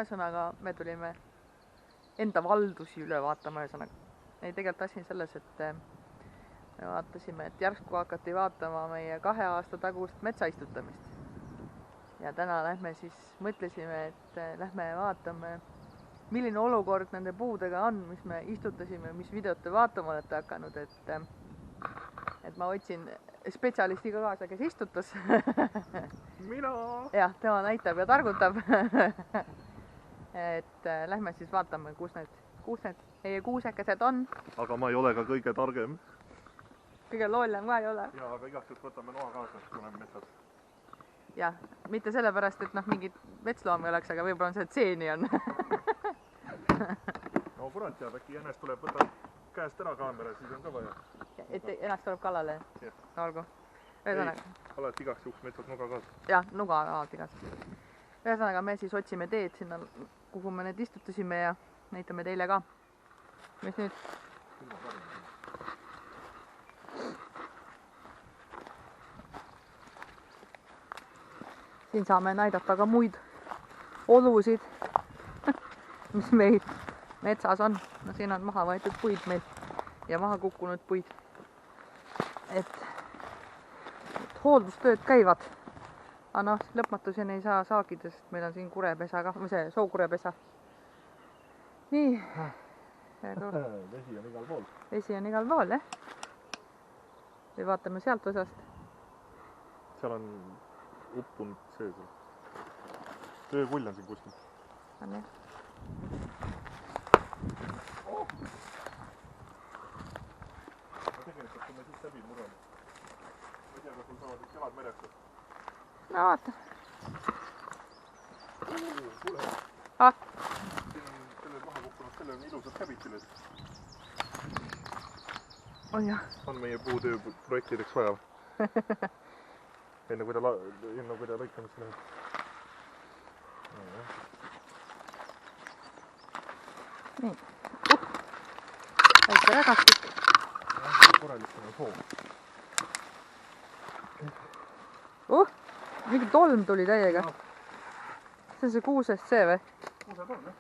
ühesõnaga me tulime enda valdusi üle vaatama ühesõnaga. Ei, tegelikult asi selles, et me vaatasime, et järsku hakati vaatama meie 2 aasta tagust metsaistutamist. Ja täna lähme siis, mõtlesime, et lähme vaatame, milline olukord nende puudega on, mis me istutasime, mis videot te vaatama olete hakanud, et ma võtsin spetsialistiga kaasa, kes istutas. Mina! Jah, tema näitab ja targutab. Et lähme siis vaatame, kus need meie kuusekesed on. Aga ma ei ole ka kõige targem. Kõige lollem ka ei ole. Jaa, aga igaks võtame noa kaasa, kui oleme metsas. Jah, mitte sellepärast, et mingid metsloomi oleks, aga võib-olla on see, et seeni on. No kurat teab, äkki jänes tuleb, võtab käest ära kaamera, siis on ka vaja. Et ennast tuleb kallale? Jah. No olgu. Alati igaks juhuks metsas nuga kaasa. Jah, nuga alati kaasa. Ühesõnaga, me siis otsime teed sinna, kuhu me need istutasime ja näitame teile ka. Mis nüüd? Siin saame näidata ka muid olusid, mis meil metsas on. No siin on maha võetud puid meil ja maha kukkunud puid. Et hooldustööd käivad. Aga lõpmatuseni ei saa saagida, sest meil on siin kurepesa ka, see sookurepesa. Nii. Vesi on igal pool. Vesi on igal pool, jah. Või vaatame sealt osast. Seal on uppunud sees. Öökull on siin kuskil. On jah. Ma tegelikult, kui me siit läbi murrame. Ma ei tea, kas sul saavad jalad mereks. No vaata. Kuule. Ah. Sellel maha kukkunud, sellel on ilusad käbitilid. On jah. On meie puutöö projektideks vaja. Enne kui ta lõikamisse läheb. Nii. Väike rägastik. Korralikult on soo. Mingi tolm tuli täiega. See on see kuusest see või? Kuused on, jah.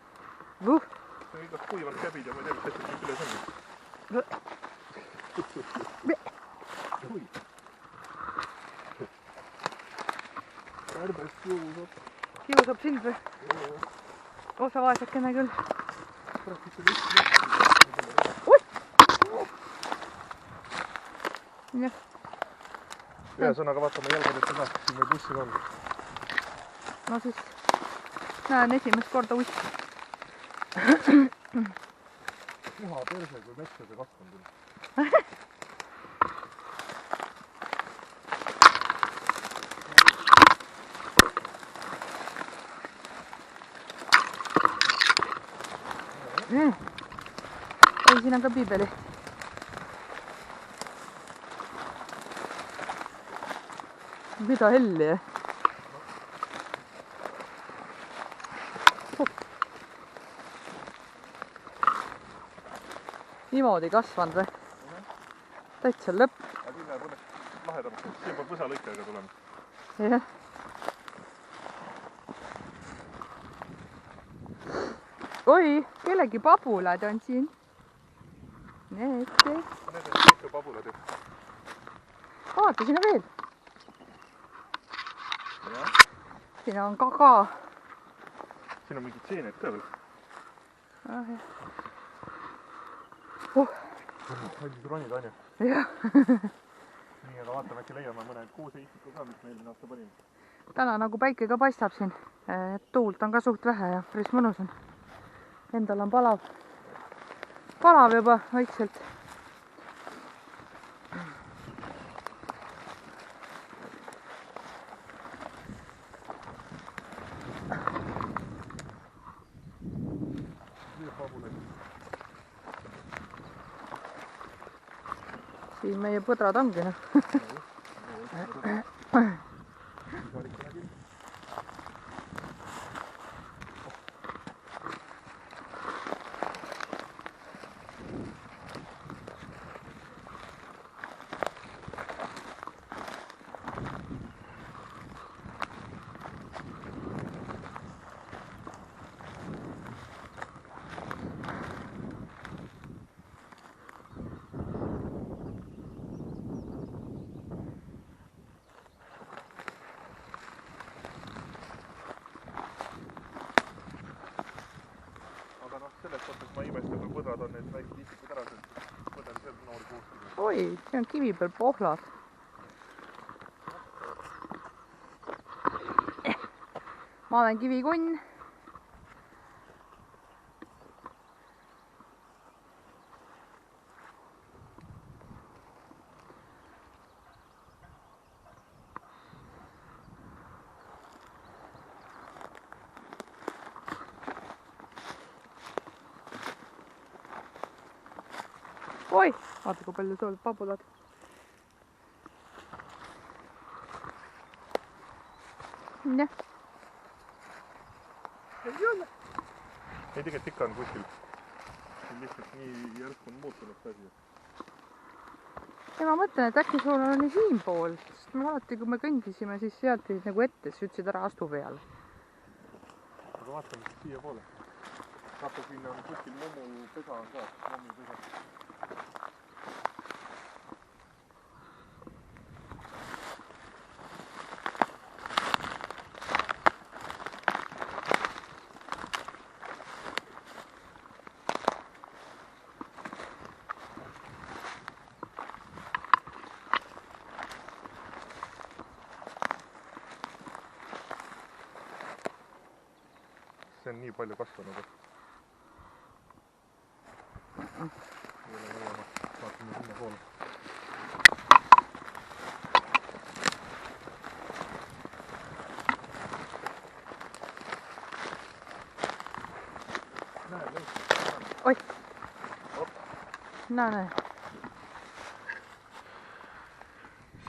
See on igast kuivanud käbid ja ma ei tea, mis asjad kõik üles on. Kärbest kiusab. Kiusab sind või? Osa vaesekene küll. Jah. Ühesõnaga vaatame jalgadesse ka, siin meil bussid on. No siis näen esimest korda ussi. Puha perse kui metsade kasvanud küll. Ei, siin on ka piibeli. Mida helli? Niimoodi kasvanud või? Täitsa lõpp. Aga siin läheb õnneks lahedamaks, siin peab võsalõikega tulema. Jah. Oi, kellegi pabulad on siin. Need on kõik pabulad. Vaata, siin on veel. Siin on ka. Siin on mingid seened ka veel. Valmis ronida, on ju? Jah. Nii, aga vaatame, äkki leiame mõne kuuseistiku ka, mis meil eelmine aasta panime. Täna nagu päike ka paistab siin. Tuult on ka suht vähe ja päris mõnus on. Endal on palav juba vaikselt. Siin meie põdrad ongi. väiksed istikud ära, võtame seal noori kuuski. oi, see on kivi peal pohlad. Ma olen kivikunn. Oi, vaata kui palju seal pabulad. Jah. Ei ole. Ei tegelikult ikka on kuskil. Lihtsalt nii järsku on muutunud see asi. Ja ma mõtlen, et äkki sul on siinpool, sest me alati, kui me kõndisime, siis sealt olid nagu ette, siis ütlesid ära astu peale. Aga vaatame siis siia poole. Vaata, siin on kuskil mommu pesa on ka, mommi pesa. See on nii palju kasvanud, et ei ole nõuama. Vaatame sinna poole. Näe, lõik. Oi! Näe.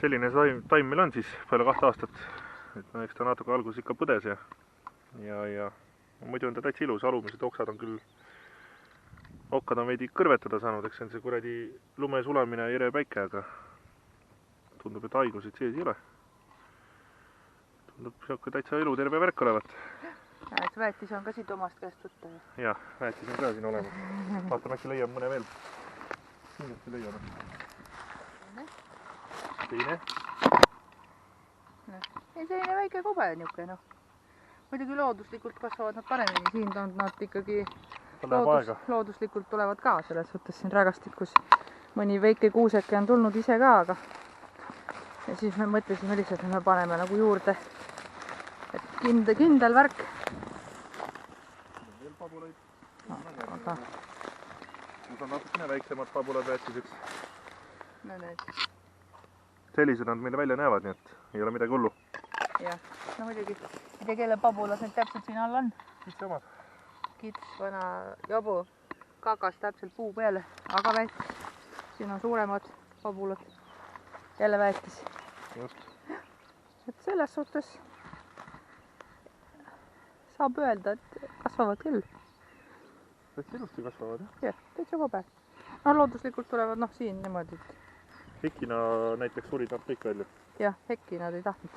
Selline taim meil on siis peale 2 aastat. Et eks ta natuke alguses ikka põdes ja muidu on ta täitsa ilus, alumised oksad on küll, okkad on veidi kõrvetada saanud, eks see on see kuradi lume sulamine ja jere päike, aga tundub, et haigusid sees ei ole. Tundub siuke täitsa eluterve värk olevat. Et väetis on ka siit omast käest võtta. Jah, väetis on ka siin olemas. Vaatame, äkki leiab mõne veel. Kindlasti leiame. Teine. Ei, selline väike kobe niuke, noh. Muidugi looduslikult kasvavad nad paremini, siin on nad ikkagi looduslikult tulevad ka, selles suhtes siin rägastikus mõni väike kuuseke on tulnud ise ka, aga ja siis me mõtlesime lihtsalt, et me paneme nagu juurde, et kindel värk. Veel pabulaid. Aga Kus on natukene väiksemad pabulad väetiseks. no need. Sellised nad meile välja näevad, nii et ei ole midagi hullu. Jah, no muidugi. Ei tea, kelle pabulas need täpselt siin all on. Kits omad. Kits, vana jobu, kakas täpselt puu peale, aga väetis. Siin on suuremad pabulad. Jälle väetis. Just. Et selles suhtes saab öelda, et kasvavad küll. Täitsa ilusti kasvavad, jah? Jah, täitsa kobe. No looduslikult tulevad siin niimoodi. Hekina näiteks surid nad kõik välja. Jah, hekki nad ei tahtnud.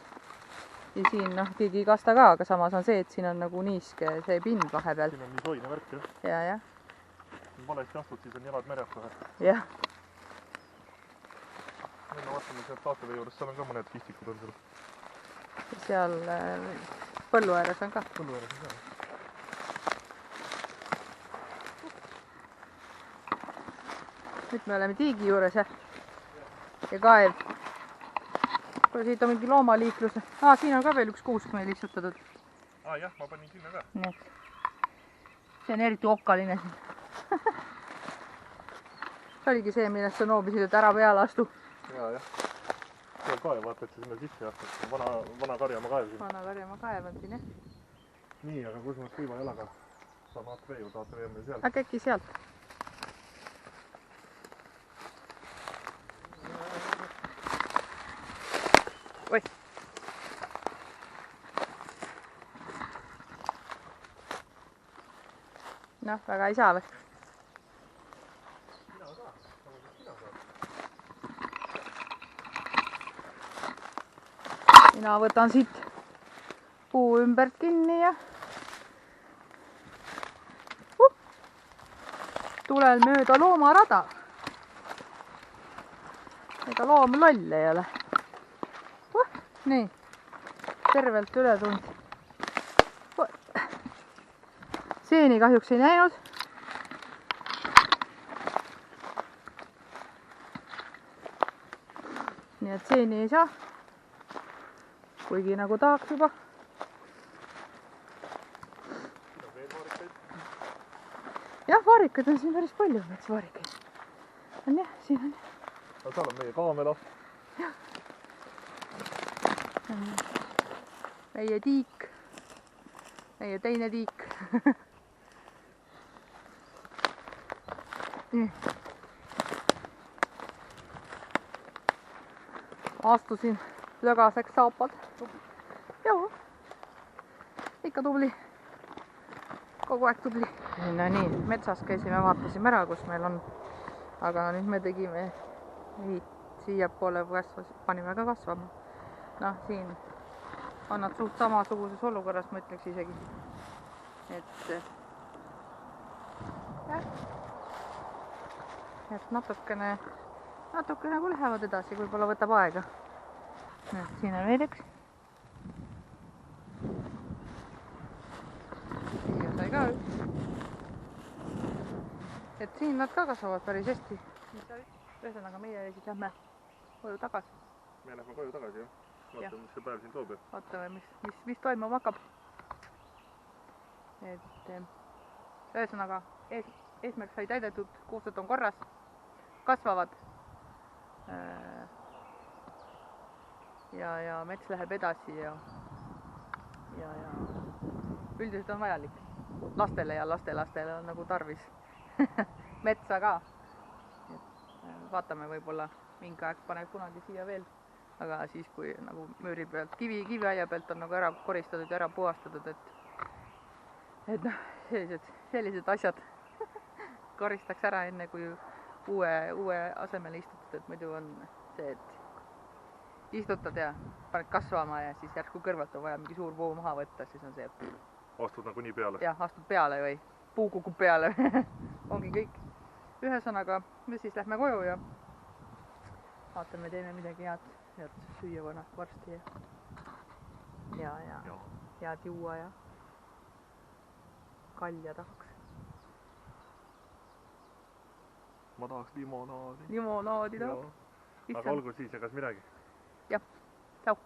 Ja siin keegi ei kasta ka, aga samas on see, et siin on nagu niiske see pind vahepeal. Siin on nii soine värk, jah? Jah. Kui valesti astud, siis on jalad märjad kohe. Jah. Nüüd ma vaatame sealt taatavee juures, seal on ka mõned kistikud on seal. Seal põllu ääres on ka. Põllu ääres on ka. Nüüd me oleme tiigi juures, jah? Ja kaev. Siit on mingi loomaliiklus. Siin on ka veel üks kuusk meil istutatud. Jah, ma panin sinna ka. Nii et see on eriti okkaline siin. See oligi see, millest sa noobisid, et ära peale astu. Jah. Seal kaev, vaata, et sa sinna sisse astad. Vana Karjamaa kaev siin. Vana Karjamaa kaev on siin, jah. Nii, aga kus me kuiva jalaga saame aasta vee juurde, aasta vee on meil seal. Aga äkki sealt. Oi. Noh, väga ei saa või? Mina võtan siit puu ümbert kinni ja tulen mööda loomarada. Ega loom loll ei ole. Nii, tervelt üle tund. Seeni kahjuks ei näinud. nii et seeni ei saa. Kuigi nagu tahaks juba. Jah, vaarikaid on siin päris palju, metsvaarikaid. On jah, siin on jah. No seal on meie kaamela. Jah. Meie tiik. Meie teine tiik. Astusin lögaseks saapad. Joo. Ikka tubli. Kogu aeg tubli. No nii, metsas käisime, vaatasime ära, kus meil on. Aga nüüd me tegime siia poole panime ka kasvama. Noh, siin on nad suht samasuguses olukorras, ma ütleks isegi. Et natukene kui lähevad edasi, võib-olla võtab aega. Siin on veel üks. Siia sai ka üks. Et siin nad ka kasvavad päris hästi. Ühesõnaga meie siis lähme koju tagasi. Me lähme koju tagasi, jah. Vaatame, mis see päev siin toob. Vaatame, mis toimuma hakkab. Et ühesõnaga eesmärk sai täidetud, kuused on korras, kasvavad. Ja mets läheb edasi ja üldiselt on vajalik. Lastele ja lastelastele on nagu tarvis metsa ka. Vaatame, võib-olla mingi aeg paneb kunagi siia veel. Aga siis, kui nagu müüri pealt, kiviaia pealt on nagu ära koristatud ja ära puhastatud, et noh, sellised asjad koristaks ära enne, kui uue asemele istutud, et muidu on see, et istutad ja paned kasvama ja siis järsku kõrvalt on vaja mingi suur puu maha võtta, siis on see, astud nagu nii peale. Jah, astud peale või puu kukub peale. Ongi kõik. Ühesõnaga, me siis lähme koju ja vaatame, teeme midagi head süüa varsti ja head juua ja kalja tahaks. Ma tahaks limonaadi. Limonaadi tahaks. Aga olgu siis, egas midagi. Jah, tšau.